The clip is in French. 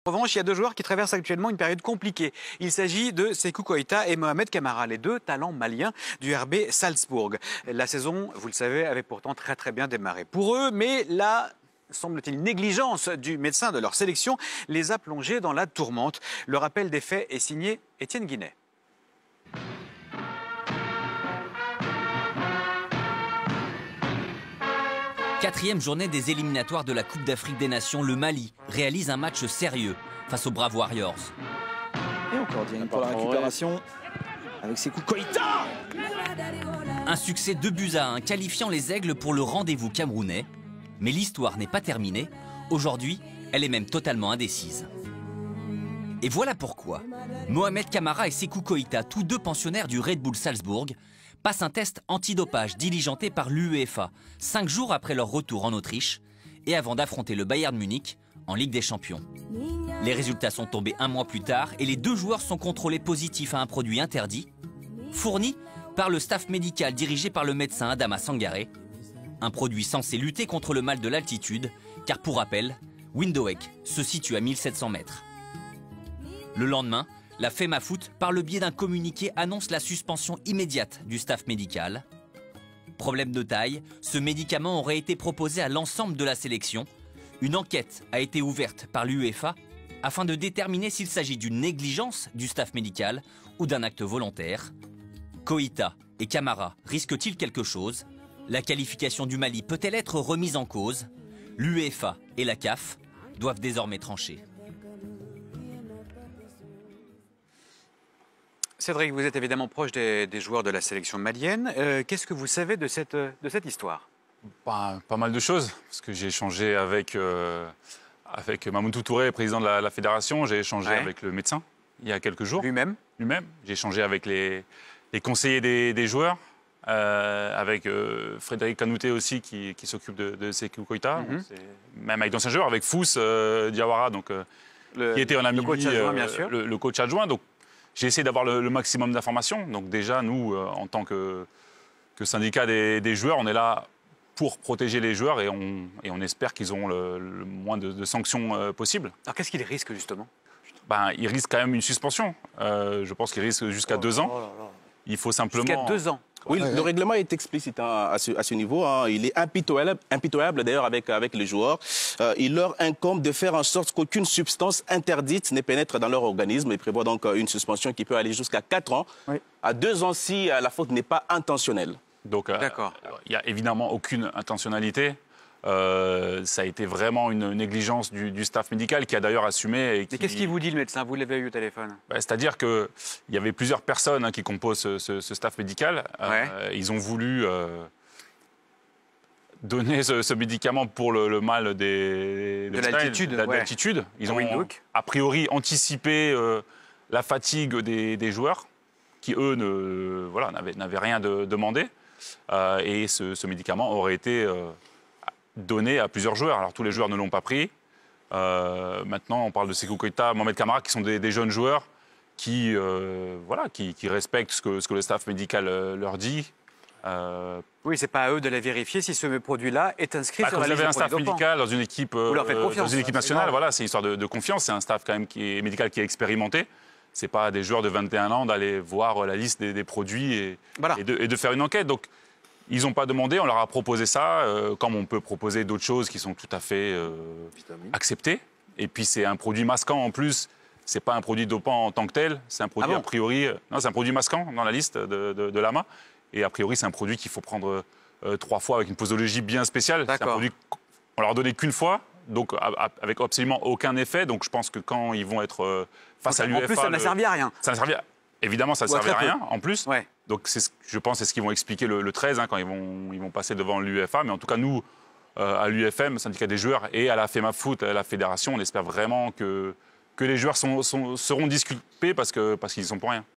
En revanche, il y a deux joueurs qui traversent actuellement une période compliquée. Il s'agit de Sékou Koïta et Mohamed Camara, les deux talents maliens du RB Salzbourg. La saison, vous le savez, avait pourtant très bien démarré pour eux, mais la semble-t-il, négligence du médecin de leur sélection les a plongés dans la tourmente. Le rappel des faits est signé Étienne Guinet. Quatrième journée des éliminatoires de la Coupe d'Afrique des Nations, le Mali réalise un match sérieux face aux Brave Warriors. Et encore Dieng pour la récupération avec Sékou Koïta. Un succès 2-1 qualifiant les Aigles pour le rendez-vous camerounais. Mais l'histoire n'est pas terminée. Aujourd'hui, elle est même totalement indécise. Et voilà pourquoi. Mohamed Camara et Sékou Koïta, tous deux pensionnaires du Red Bull Salzbourg, passent un test antidopage diligenté par l'UEFA 5 jours après leur retour en Autriche et avant d'affronter le Bayern Munich en Ligue des Champions. Les résultats sont tombés 1 mois plus tard et les deux joueurs sont contrôlés positifs à un produit interdit, fourni par le staff médical dirigé par le médecin Adama Sangaré, un produit censé lutter contre le mal de l'altitude, car pour rappel, Windhoek se situe à 1700 mètres. Le lendemain, la FEMAFOOT, par le biais d'un communiqué, annonce la suspension immédiate du staff médical. Problème de taille, ce médicament aurait été proposé à l'ensemble de la sélection. Une enquête a été ouverte par l'UEFA afin de déterminer s'il s'agit d'une négligence du staff médical ou d'un acte volontaire. Koïta et Camara risquent-ils quelque chose? La qualification du Mali peut-elle être remise en cause? L'UEFA et la CAF doivent désormais trancher. Cédric, vous êtes évidemment proche des joueurs de la sélection malienne. Qu'est-ce que vous savez de cette histoire? Pas mal de choses, parce que j'ai échangé avec Mamoudou Touré, président de la fédération. J'ai échangé avec le médecin il y a quelques jours. Lui-même. J'ai échangé avec les conseillers des joueurs, avec Frédéric Kanouté aussi, qui s'occupe de Sékou Koïta. Même avec d'anciens joueurs, avec Fous Diawara, qui était un ami, le coach adjoint. Donc, j'ai essayé d'avoir le maximum d'informations. Donc déjà, nous, en tant que syndicat des joueurs, on est là pour protéger les joueurs et on espère qu'ils auront le moins de sanctions possibles. Alors qu'est-ce qu'ils risquent justement? Ils risquent quand même une suspension. Je pense qu'ils risquent jusqu'à 2 ans. Il faut simplement... Jusqu'à 2 ans. Oui, le règlement est explicite à ce niveau. Il est impitoyable d'ailleurs avec les joueurs. Il leur incombe de faire en sorte qu'aucune substance interdite ne pénètre dans leur organisme. Il prévoit donc une suspension qui peut aller jusqu'à 4 ans, à 2 ans si la faute n'est pas intentionnelle. Donc, il n'y a évidemment aucune intentionnalité. Ça a été vraiment une négligence du staff médical qui a d'ailleurs assumé. Mais qu'est-ce qu'il vous dit le médecin? Vous l'avez eu au téléphone? C'est-à-dire qu'il y avait plusieurs personnes qui composent ce staff médical. Ils ont voulu donner ce médicament pour le mal de l'altitude. Ils ont a priori anticipé la fatigue des joueurs qui, eux, n'avaient rien demandé. Et ce médicament aurait été... donné à plusieurs joueurs. Alors tous les joueurs ne l'ont pas pris. Maintenant, on parle de Sékou Koïta, Mohamed Camara, qui sont des jeunes joueurs qui respectent ce que le staff médical leur dit. Oui, c'est pas à eux de la vérifier si ce produit-là est inscrit sur la liste. Vous avez un staff médical dans une équipe, nationale, voilà, c'est une histoire de confiance. C'est un staff quand même médical qui est expérimenté. C'est pas des joueurs de 21 ans d'aller voir la liste des produits et de faire une enquête. Donc, ils n'ont pas demandé, on leur a proposé ça, comme on peut proposer d'autres choses qui sont tout à fait acceptées. Et puis c'est un produit masquant en plus, c'est pas un produit dopant en tant que tel, c'est un produit a priori... Non, c'est un produit masquant dans la liste de l'AMA. Et a priori, c'est un produit qu'il faut prendre 3 fois avec une posologie bien spéciale. C'est un produit qu'on leur a donné qu'une fois, donc avec absolument aucun effet. Donc je pense que quand ils vont être face à l'UEFA... En plus, ça n'a servi à rien. Évidemment, ça ne servait à rien, en plus. Ouais. Donc, je pense que c'est ce qu'ils vont expliquer le 13, quand ils vont passer devant l'UEFA. Mais en tout cas, nous, à l'UFM, syndicat des joueurs, et à la FEMAFOOT, à la fédération, on espère vraiment que les joueurs seront disculpés parce qu'ils n'y sont pour rien.